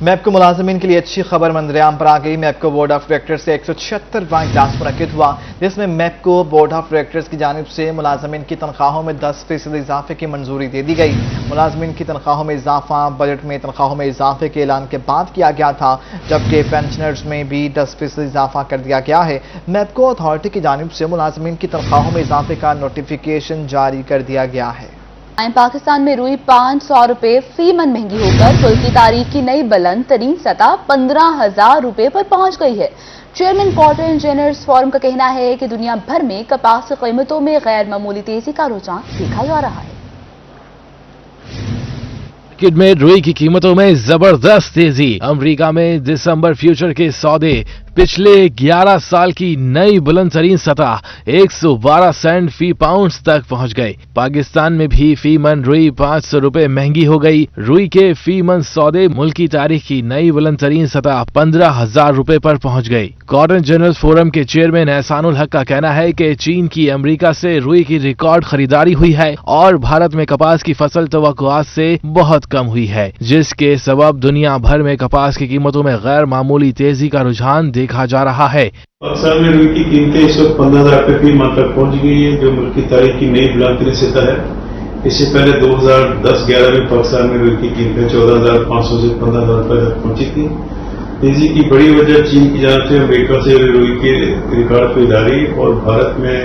میپکو ملازمین کے لیے اچھی خبر منظر پر آ گئی۔ میپکو بورڈ آف ڈائریکٹرز سے 176واں اجلاس منعقد ہوا، جس میں میپکو بورڈ آف ڈائریکٹرز کی جانب سے ملازمین کی تنخواہوں میں 10% اضافے کی منظوری دے دی گئی۔ ملازمین کی تنخواہوں میں اضافہ بجٹ میں تنخواہوں میں اضافے کے اعلان کے بعد کیا گیا تھا، جبکہ پینشنرز میں بھی 10% اضافہ کر دیا گیا ہے۔ میپکو اتھارٹی کی جانب سے ملازمین کی تنخواہوں میں اضافے کا نوٹیفیکیشن جاری کر دیا گیا ہے۔ پاکستان میں روئی 500 روپے فی من مہنگی ہو کر کل کی تاریخ کی نئی بلند ترین سطح 15,000 روپے پر پہنچ گئی ہے۔ چیئرمین کاٹن انجینئرز فورم کا کہنا ہے کہ دنیا بھر میں کپاس کی قیمتوں میں غیر معمولی تیزی کا رجحان دیکھا جا رہا ہے۔ مارکیٹ میں روئی کی قیمتوں میں زبردست تیزی۔ امریکہ میں دسمبر فیوچر کے سودے پچھلے 11 سال کی نئی بلند ترین سطح 112 سینٹ فی پاؤنڈ تک پہنچ گئے۔ پاکستان میں بھی فی من روئی 500 روپے مہنگی ہو گئی۔ روئی کے فی من سودے ملکی تاریخ کی نئی بلند ترین سطح 15,000 روپے پر پہنچ گئی۔ کاٹن جنرلز فورم کے چیئرمین احسان الحق کا کہنا ہے کہ چین کی امریکہ سے روئی کی ریکارڈ خریداری ہوئی ہے اور بھارت میں کپاس کی فصل توقعات سے بہت کم ہوئی ہے، جس کے سبب دنیا بھر میں کپاس کی قیمتوں میں غیر معمولی تیزی کا رجحان دیکھا جا رہا ہے۔ پاکستان میں روئی کی قیمتیں اس وقت 15,000 روپے فی من تک پہنچ گئی ہے، جو ملک کی تاریخ کی نئی بلند ترین سطح ہے۔ اس سے پہلے 2010-11 میں پاکستان میں روئی کی قیمتیں 14,500 سے 15,000 روپے تک پہنچی تھی۔ تیزی کی بڑی وجہ چین کی جانب سے امریکہ سے روئی کے ریکارڈ خریداری اور بھارت میں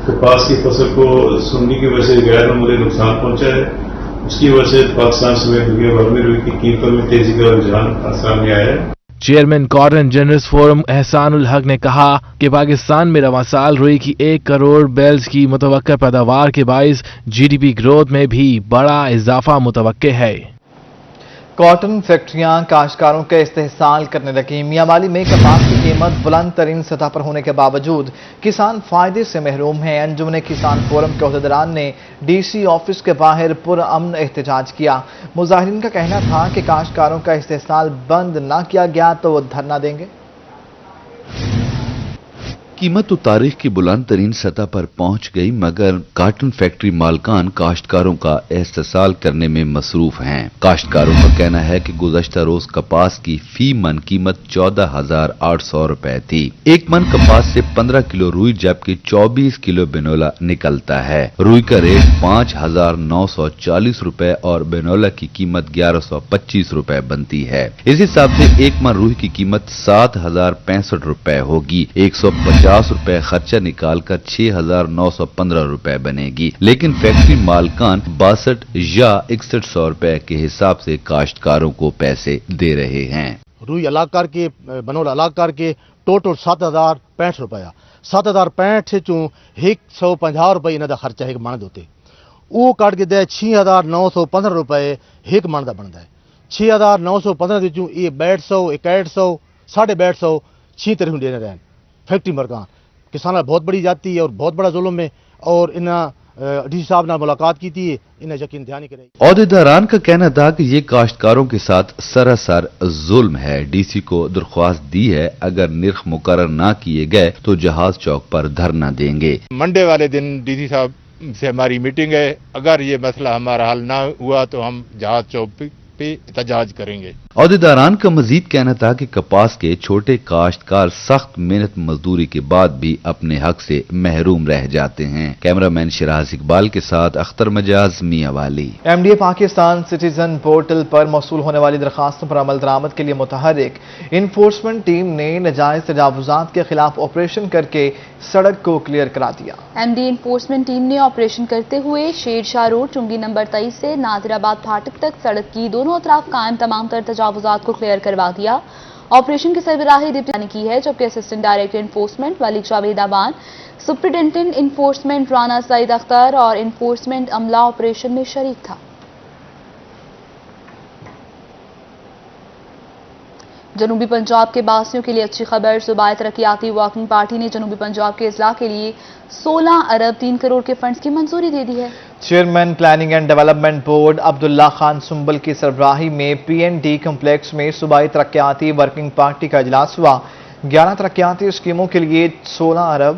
کپاس کی فصل کو سننے کی وجہ سے غیر معمولی نقصان پہنچا ہے۔ اس کی وجہ سے پاکستان سمیت دنیا بھر میں روئی کی قیمتوں میں تیزی کا رجحان سامنے آیا ہے۔ چیئرمین کاٹن جنرلز فورم احسان الحق نے کہا کہ پاکستان میں رواں سال روئی کی 1 کروڑ بیلز کی متوقع پیداوار کے باعث جی ڈی پی گروتھ میں بھی بڑا اضافہ متوقع ہے۔ کاٹن فیکٹریاں کاشتکاروں کا استحصال کرنے لگیں۔ میاں والی میں کپاس کی قیمت بلند ترین سطح پر ہونے کے باوجود کسان فائدے سے محروم ہیں۔ انجمن کسان فورم کے عہدیداران نے ڈی سی آفس کے باہر پرامن احتجاج کیا۔ مظاہرین کا کہنا تھا کہ کاشتکاروں کا استحصال بند نہ کیا گیا تو وہ دھرنا دیں گے۔ قیمت و تاریخ کی بلند ترین سطح پر پہنچ گئی، مگر کاٹن فیکٹری مالکان کاشتکاروں کا استحصال کرنے میں مصروف ہیں۔ کاشتکاروں کا کہنا ہے کہ گزشتہ روز کپاس کی فی من قیمت 14,800 روپے تھی۔ 1 من کپاس سے 15 کلو روئی جبکہ 24 کلو بینولا نکلتا ہے۔ روئی کا ریٹ 5,940 روپے اور بینولا کی قیمت 1,125 روپے بنتی ہے۔ اس حساب سے 1 من روئی کی قیمت 7,065 روپے ہوگی۔ 150 روپے خرچہ نکال کر 6,915 روپے بنے گی، لیکن فیکٹری مالکان 62 یا 6100 روپے کے حساب سے کاشتکاروں کو پیسے دے رہے ہیں۔ روئی الگ کر کے بنولا الگ کر کے ٹوٹل 7,065 روپیہ 7,065 سے چوں 150 روپے انہاں دا خرچہ ایک من دوتے وہ کٹ کے دے 6,915 روپے ایک من دا بندا ہے۔ 6,915 دے چوں یہ 150 150 150 6 طرح ہوں دینے رہن فیکٹری مرکان کسانہ بہت بڑی جاتی ہے اور بہت بڑا ظلم ہے، اور انہاں ڈی سی صاحب نے ملاقات کی تھی، انہیں یقین دہانی کرے۔ عہدیداران کا کہنا تھا کہ یہ کاشتکاروں کے ساتھ سراسر ظلم ہے۔ ڈی سی کو درخواست دی ہے اگر نرخ مقرر نہ کیے گئے تو جہاز چوک پر دھرنا دیں گے۔ منڈے والے دن ڈی سی صاحب سے ہماری میٹنگ ہے، اگر یہ مسئلہ ہمارا حل نہ ہوا تو ہم جہاز چوک پہ احتجاج کریں گے۔ عہدیداران کا مزید کہنا تھا کہ کپاس کے چھوٹے کاشتکار سخت محنت مزدوری کے بعد بھی اپنے حق سے محروم رہ جاتے ہیں۔ کیمرہ مین شراز اقبال کے ساتھ Akhtar Majaz, Mianwali. M D A Pakistan citizen portal پر موصول ہونے والی درخواستوں پر عمل درآمد کے لیے متحرک انفورسمنٹ ٹیم نے ناجائز تجاوزات کے خلاف آپریشن کر کے سڑک کو کلیئر کرا دیا۔ ایم ڈی انفورسمنٹ ٹیم نے آپریشن کرتے ہوئے شیر شاہ روڈ چنگی نمبر 23 سے نادر آباد پھاٹک تک سڑک کی دونوں اطراف قائم تمام تر تجاوزات کو کلیئر کروا دیا۔ آپریشن کی سربراہی ڈپٹی نے کی ہے، جبکہ اسسٹنٹ ڈائریکٹر انفورسمنٹ ملک جاوید امان، سپرنٹینڈنٹ انفورسمنٹ رانا سعید اختر اور انفورسمنٹ عملہ آپریشن میں شریک تھا۔ جنوبی پنجاب کے باسیوں کے لیے اچھی خبر، صوبائی ترقیاتی ورکنگ پارٹی نے جنوبی پنجاب کے اضلاع کے لیے 16 ارب 3 کروڑ کے فنڈز کی منظوری دے دی ہے۔ Chairman planning and development board Abdullah Khan Sumbal کی سربراہی میں پی این ڈی کمپلیکس میں صوبائی ترقیاتی ورکنگ پارٹی کا اجلاس ہوا۔ 11 ترقیاتی اسکیموں کے لیے 16 ارب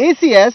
ACS,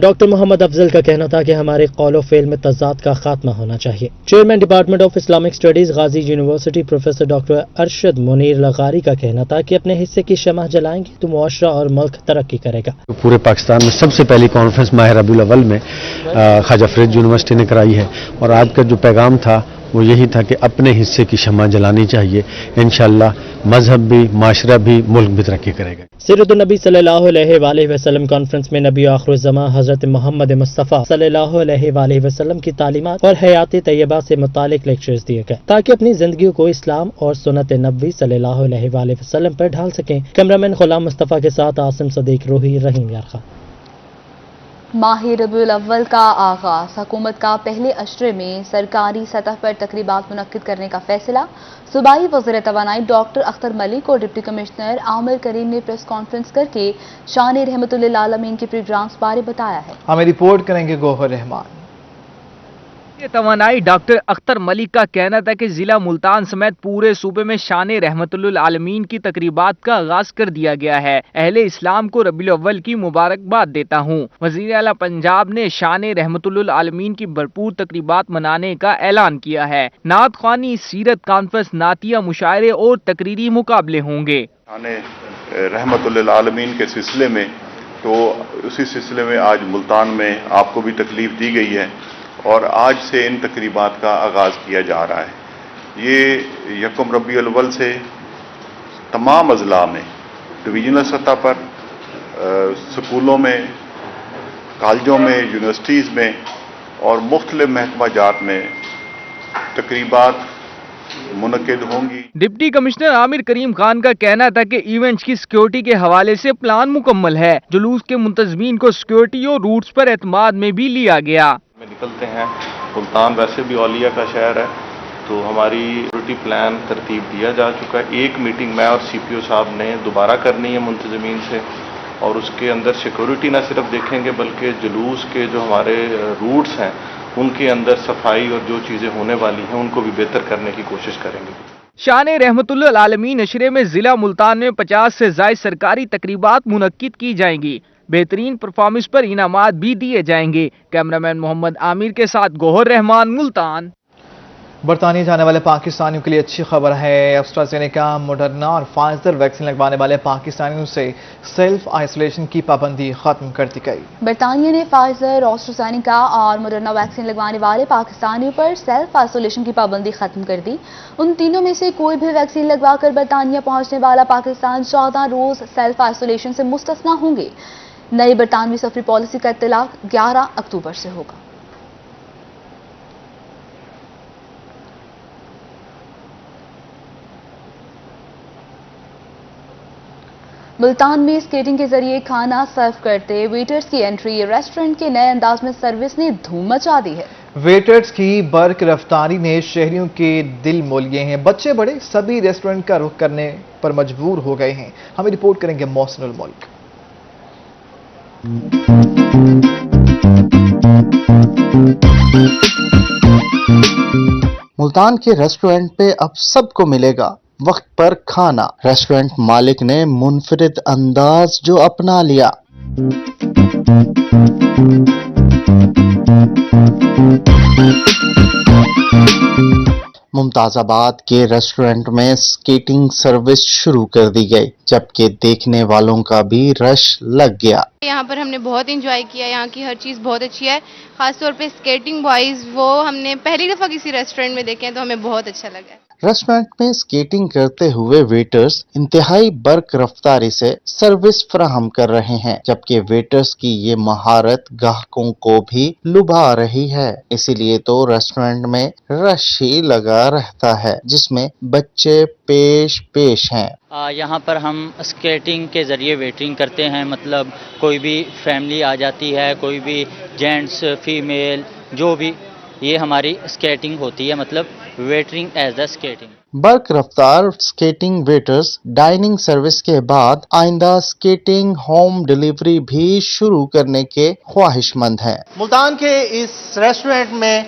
ڈاکٹر محمد افضل کا کہنا تھا کہ ہمارے قول و فعل میں تضاد کا خاتمہ ہونا چاہیے۔ Chairman department of Islamic studies Ghazi university professor doctor Arshad Munir لغاری کا کہنا تھا کہ اپنے حصے کی شمع جلائیں گے تو معاشرہ اور ملک ترقی کرے گا۔ پورے پاکستان میں سب سے پہلی کانفرنس ماہ ربیع الاول میں خواجہ فرید یونیورسٹی نے کرائی ہے، اور آج کا جو پیغام تھا وہ یہی تھا کہ اپنے حصے کی شمع جلانی چاہیے۔ انشاءاللہ مذہب بھی، معاشرہ بھی، ملک بھی ترقی کرے گا۔ سیرت النبی صلی اللہ علیہ وآلہ وسلم کانفرنس میں نبی آخر الزماں حضرت محمد مصطفیٰ صلی اللہ علیہ وآلہ وسلم کی تعلیمات اور حیات طیبہ سے متعلق لیکچرز دیے گئے تاکہ اپنی زندگیوں کو اسلام اور سنت نبوی صلی اللہ علیہ وآلہ وسلم پر ڈھال سکیں۔ کیمرامین غلام مصطفیٰ کے ساتھ عاصم صدیق روحی، رحیم یار خان۔ ماہ ربیع الاول کا آغاز، حکومت کا پہلے اشرے میں سرکاری سطح پر تقریبات منعقد کرنے کا فیصلہ۔ صوبائی وزیر توانائی ڈاکٹر اختر ملک اور ڈپٹی کمشنر عامر کریم نے پریس کانفرنس کر کے شان رحمت للعالمین کے پروگرامز بارے بتایا ہے۔ ہمیں رپورٹ کریں گے گوہر رحمان۔ توانائی ڈاکٹر اختر ملک کا کہنا تھا کہ ضلع ملتان سمیت پورے صوبے میں شان رحمت للعالمین کی تقریبات کا آغاز کر دیا گیا ہے۔ اہل اسلام کو ربیع الاول کی مبارکباد دیتا ہوں۔ وزیر اعلیٰ پنجاب نے شان رحمت للعالمین کی بھرپور تقریبات منانے کا اعلان کیا ہے۔ نعت خوانی، سیرت کانفرنس، نعتیہ مشاعرے اور تقریری مقابلے ہوں گے۔ شان رحمت للعالمین کے سلسلے میں تو اسی سلسلے میں آج ملتان میں آپ کو بھی تکلیف دی گئی ہے اور آج سے ان تقریبات کا آغاز کیا جا رہا ہے۔ یہ یکم ربیع الاول سے تمام اضلاع میں، ڈویژنل سطح پر، سکولوں میں، کالجوں میں، یونیورسٹیز میں اور مختلف محکمہ جات میں تقریبات منعقد ہوں گی۔ ڈپٹی کمشنر عامر کریم خان کا کہنا تھا کہ ایونٹس کی سیکیورٹی کے حوالے سے پلان مکمل ہے۔ جلوس کے منتظمین کو سیکیورٹی اور روٹس پر اعتماد میں بھی لیا گیا۔ نکلتے ہیں، ملتان ویسے بھی اولیاء کا شہر ہے تو ہماری سیکورٹی پلان ترتیب دیا جا چکا ہے۔ ایک میٹنگ میں اور سی پی او صاحب نے دوبارہ کرنی ہے منتظمین سے، اور اس کے اندر سیکورٹی نہ صرف دیکھیں گے بلکہ جلوس کے جو ہمارے روٹس ہیں ان کے اندر صفائی اور جو چیزیں ہونے والی ہیں ان کو بھی بہتر کرنے کی کوشش کریں گے۔ شان رحمت للعالمین اشرے میں ضلع ملتان میں 50 سے زائد سرکاری تقریبات منعقد کی جائیں گی۔ بہترین پرفارمنس پر انعامات بھی دیے جائیں گے۔ کیمرامین محمد عامر کے ساتھ گوہر رحمان، ملتان۔ برطانیہ جانے والے پاکستانیوں کے لیے اچھی خبر ہے۔ ایسٹرازینیکا، موڈرنا اور فائزر ویکسین لگوانے والے پاکستانیوں سے سیلف آئسولیشن کی پابندی ختم کر دی گئی۔ برطانیہ نے فائزر، ایسٹرازینیکا اور موڈرنا ویکسین لگوانے والے پاکستانیوں پر سیلف آئسولیشن کی پابندی ختم کر دی۔ ان تینوں میں سے کوئی بھی ویکسین لگوا کر برطانیہ پہنچنے والا پاکستان 14 روز سیلف آئسولیشن سے مستثنیٰ ہوں گے۔ نئی برطانوی سفری پالیسی کا اطلاق 11 اکتوبر سے ہوگا۔ ملتان میں اسکیٹنگ کے ذریعے کھانا سرو کرتے ویٹرز کی انٹری، ریسٹورنٹ کے نئے انداز میں سروس نے دھوم مچا دی ہے۔ ویٹرز کی برق رفتاری نے شہریوں کے دل مول لیے ہیں۔ بچے بڑے سبھی ریسٹورنٹ کا رخ کرنے پر مجبور ہو گئے ہیں۔ ہمیں رپورٹ کریں گے محسن الملک۔ ملتان کے ریسٹورنٹ پہ اب سب کو ملے گا وقت پر کھانا۔ ریسٹورنٹ مالک نے منفرد انداز جو اپنا لیا۔ ممتاز آباد کے ریسٹورنٹ میں اسکیٹنگ سروس شروع کر دی گئی، جبکہ دیکھنے والوں کا بھی رش لگ گیا۔ یہاں پر ہم نے بہت انجوائے کیا، یہاں کی ہر چیز بہت اچھی ہے، خاص طور پہ اسکیٹنگ بوائز وہ ہم نے پہلی دفعہ کسی ریسٹورنٹ میں دیکھے ہیں تو ہمیں بہت اچھا لگا ہے۔ ریسٹورنٹ میں اسکیٹنگ کرتے ہوئے ویٹرز انتہائی برق رفتاری سے سروس فراہم کر رہے ہیں، جبکہ ویٹرز کی یہ مہارت گاہکوں کو بھی لبھا رہی ہے۔ اسی لیے تو ریسٹورنٹ میں رش ہی لگا رہتا ہے، جس میں بچے پیش ہیں۔ یہاں پر ہم اسکیٹنگ کے ذریعے ویٹرنگ کرتے ہیں، مطلب کوئی بھی فیملی آ جاتی ہے، کوئی بھی جینٹس فیمیل جو بھی، یہ ہماری اسکیٹنگ ہوتی ہے، مطلب ویٹرنگ ایز دا اسکیٹنگ۔ برق رفتار اسکیٹنگ ویٹرز ڈائننگ سروس کے بعد آئندہ اسکیٹنگ ہوم ڈیلیوری بھی شروع کرنے کے خواہش مند ہیں۔ ملتان کے اس ریسٹورنٹ میں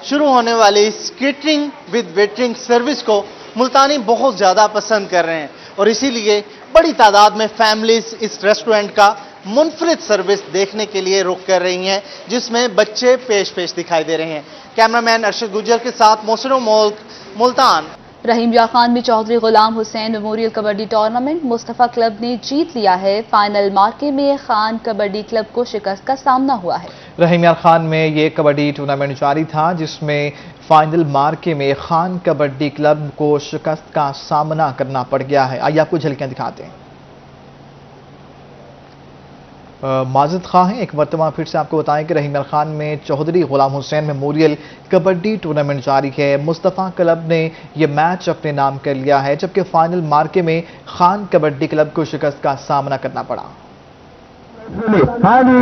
شروع ہونے والی اسکیٹنگ ود ویٹرنگ سروس کو ملتانی بہت زیادہ پسند کر رہے ہیں، اور اسی لیے بڑی تعداد میں فیملیز اس ریسٹورنٹ کا منفرد سروس دیکھنے کے لیے رخ کر رہی ہیں جس میں بچے پیش دکھائی دے رہے ہیں۔ کیمرامین ارشد گجر کے ساتھ محسن ملک، ملتان۔ رحیم یا خان میں چودھری غلام حسین میموریل کبڈی ٹورنامنٹ مصطفیٰ کلب نے جیت لیا ہے۔ فائنل مارکے میں خان کبڈی کلب کو شکست کا سامنا ہوا ہے۔ رحیم یار خان میں یہ کبڈی ٹورنامنٹ جاری تھا جس میں فائنل مارکے میں خان کبڈی کلب کو شکست کا سامنا کرنا پڑ گیا ہے۔ آئیے آپ کو جھلکیاں دکھاتے ہیں۔ معذرت خواہ ہیں، ایک مرتبہ پھر سے آپ کو بتائیں کہ رحیم یار خان میں چودھری غلام حسین میموریل کبڈی ٹورنامنٹ جاری ہے۔ مصطفیٰ کلب نے یہ میچ اپنے نام کر لیا ہے جبکہ فائنل مارکے میں خان کبڈی کلب کو شکست کا سامنا کرنا پڑا۔ ہاں جی،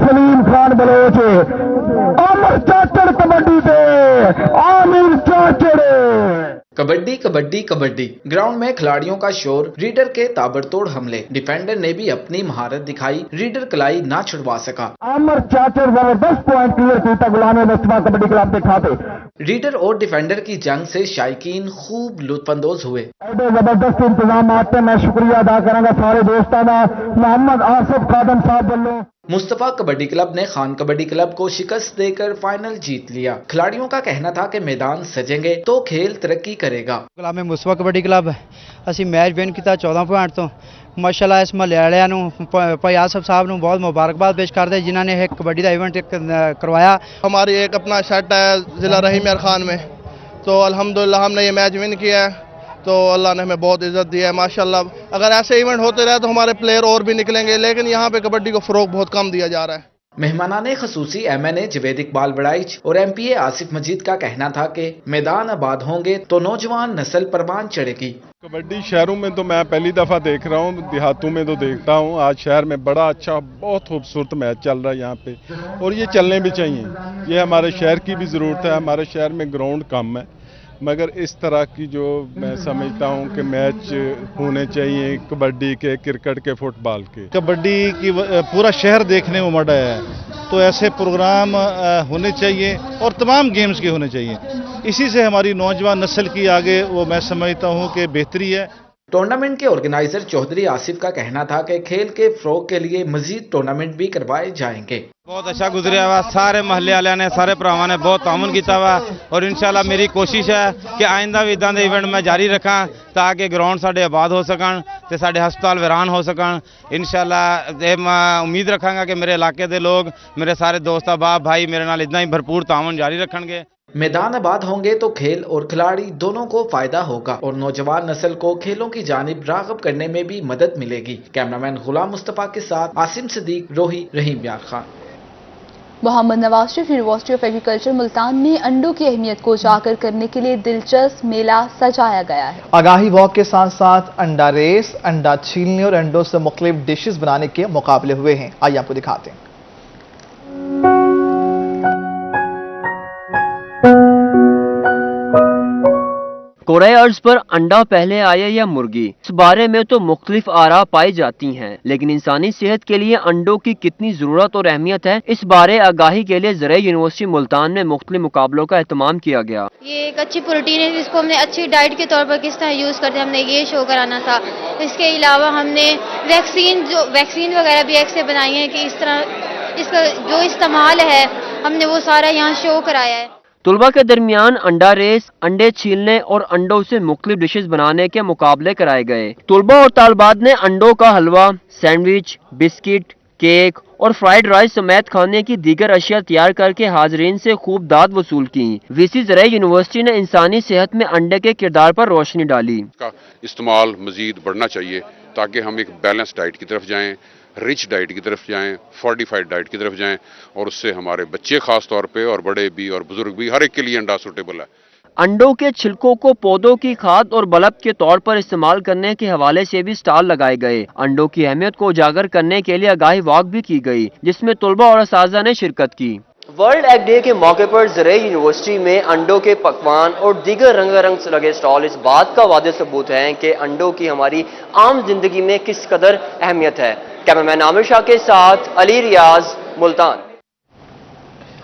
سلیم خان بلوچ عامر چاچڑ کبڈی پہ، عامر چاچڑ۔ کبڈی کبڈی کبڈی گراؤنڈ میں کھلاڑیوں کا شور، ریڈر کے تابڑتوڑ حملے، ڈیفینڈر نے بھی اپنی مہارت دکھائی، ریڈر کلائی نہ چھڑوا سکا۔ عامر چاچڑ زبردست پوائنٹ کلیئر کیتا غلام مصطفیٰ کبڈی کلب کے کھاتے۔ ریڈر اور ڈیفینڈر کی جنگ سے شائقین خوب لطف اندوز ہوئے۔ ایڈے زبردست انتظامات پہ میں شکریہ ادا کروں گا سارے دوستوں کا، محمد آصف خادم صاحب والوں۔ مصطفیٰ کبڈی کلب نے خان کبڈی کلب کو شکست دے کر فائنل جیت لیا۔ کھلاڑیوں کا کہنا تھا کہ میدان سجیں گے تو کھیل ترقی کرے گا۔ غلام مصطفیٰ کبڈی کلب اسی میچ ون کیتا 14 پوائنٹ تو ماشاءاللہ اس محلے والوں نو بھائی آصف صاحب نو بہت مبارکباد پیش کرتے جنہوں نے ایک کبڈی کا ایونٹ کروایا۔ ہماری ایک اپنا سیٹ ہے ضلع رحیم یار خان میں، تو الحمدللہ ہم نے یہ میچ ون کیا ہے، تو اللہ نے ہمیں بہت عزت دی ہے ماشاءاللہ۔ اگر ایسے ایونٹ ہوتے رہے تو ہمارے پلیئر اور بھی نکلیں گے، لیکن یہاں پہ کبڈی کو فروغ بہت کم دیا جا رہا ہے۔ مہمانان خصوصی MNA جوید اقبال بڑائچ اور MPA آصف مجید کا کہنا تھا کہ میدان آباد ہوں گے تو نوجوان نسل پروان چڑھے گی۔ کبڈی شہروں میں تو میں پہلی دفعہ دیکھ رہا ہوں، دیہاتوں میں تو دیکھتا ہوں، آج شہر میں بڑا اچھا بہت خوبصورت میچ چل رہا ہے یہاں پہ، اور یہ چلنے بھی چاہیے۔ یہ ہمارے شہر کی بھی ضرورت ہے، ہمارے شہر میں گراؤنڈ کم ہے، مگر اس طرح کی جو میں سمجھتا ہوں کہ میچ ہونے چاہیے کبڈی کے، کرکٹ کے، فٹ بال کے۔ کبڈی کی پورا شہر دیکھنے میں مڑا ہے، تو ایسے پروگرام ہونے چاہیے اور تمام گیمز کے ہونے چاہیے۔ اسی سے ہماری نوجوان نسل کی آگے وہ میں سمجھتا ہوں کہ بہتری ہے۔ ٹورنامنٹ کے آرگنائزر چودھری آصف کا کہنا تھا کہ کھیل کے فروغ کے لیے مزید ٹورنامنٹ بھی کروائے جائیں گے۔ بہت اچھا گزریا ہوا، سارے محلے والوں نے، سارے بھراواں نے بہت تعاون کیتا ہوا، اور انشاءاللہ میری کوشش ہے کہ آئندہ بھی اداں دے ایونٹ میں جاری رکھاں تاکہ گراؤنڈ ساڈے آباد ہو سکن تے ساڈے ہسپتال ویران ہو سکن۔ انشاءاللہ میں امید رکھاں گا کہ میرے علاقے دے لوگ، میرے سارے دوست احباب بھائی میرے نال اتنا ہی بھرپور تعاون جاری رکھن گے۔ میدان آباد ہوں گے تو کھیل اور کھلاڑی دونوں کو فائدہ ہوگا اور نوجوان نسل کو کھیلوں کی جانب راغب کرنے میں بھی مدد ملے گی۔ کیمرامین غلام مصطفیٰ کے ساتھ عاصم صدیق، روہی، رحیم یار خان۔ محمد Nawaz Sharif university of agriculture Multan میں انڈوں کی اہمیت کو اجاگر کرنے کے لیے دلچسپ میلہ سجایا گیا ہے۔ آگاہی واک کے ساتھ ساتھ انڈا ریس، انڈا چھیلنے اور انڈوں سے مختلف ڈشز بنانے کے مقابلے ہوئے ہیں۔ آئیے آپ کو دکھاتے ہیں۔ قرۂ ارض پر انڈا پہلے آیا یا مرغی، اس بارے میں تو مختلف آراء پائی جاتی ہیں، لیکن انسانی صحت کے لیے انڈوں کی کتنی ضرورت اور اہمیت ہے، اس بارے آگاہی کے لیے زرعی یونیورسٹی ملتان میں مختلف مقابلوں کا اہتمام کیا گیا۔ یہ ایک اچھی پروٹین ہے جس کو ہم نے اچھی ڈائٹ کے طور پر کس طرح یوز کرتے ہیں، ہم نے یہ شو کرانا تھا۔ اس کے علاوہ ہم نے ویکسین وغیرہ بھی ایک سے بنائی ہیں کہ اس طرح اس کا جو استعمال ہے ہم نے وہ سارا یہاں شو کرایا ہے۔ طلبہ کے درمیان انڈا ریس، انڈے چھیلنے اور انڈوں سے مختلف ڈشز بنانے کے مقابلے کرائے گئے۔ طلبہ اور طالبات نے انڈوں کا حلوہ، سینڈوچ، بسکٹ، کیک اور فرائیڈ رائس سمیت کھانے کی دیگر اشیاء تیار کر کے حاضرین سے خوب داد وصول کی۔ وی زرعی یونیورسٹی نے انسانی صحت میں انڈے کے کردار پر روشنی ڈالی۔ کا استعمال مزید بڑھنا چاہیے تاکہ ہم ایک بیلنس ڈائٹ کی طرف جائیں، رچ ڈائٹ کی طرف جائیں، فورٹیفائڈ ڈائٹ کی طرف جائیں، اور اس سے ہمارے بچے خاص طور پہ اور بڑے بھی اور بزرگ بھی ہر ایک کے لیے انڈا سوٹیبل ہے۔ انڈوں کے چھلکوں کو پودوں کی کھاد اور بلب کے طور پر استعمال کرنے کے حوالے سے بھی سٹال لگائے گئے۔ انڈوں کی اہمیت کو اجاگر کرنے کے لیے آگاہی واک بھی کی گئی جس میں طلبہ اور اساتذہ نے شرکت کی۔ ورلڈ ایگ ڈے کے موقع پر زرعی یونیورسٹی میں انڈوں کے پکوان اور دیگر رنگ رنگ سے لگے سٹال اس بات کا واضح ثبوت ہیں کہ انڈوں کی ہماری عام زندگی میں کس قدر اہمیت ہے۔ کیمرامین عامر شاہ کے ساتھ علی ریاض، ملتان۔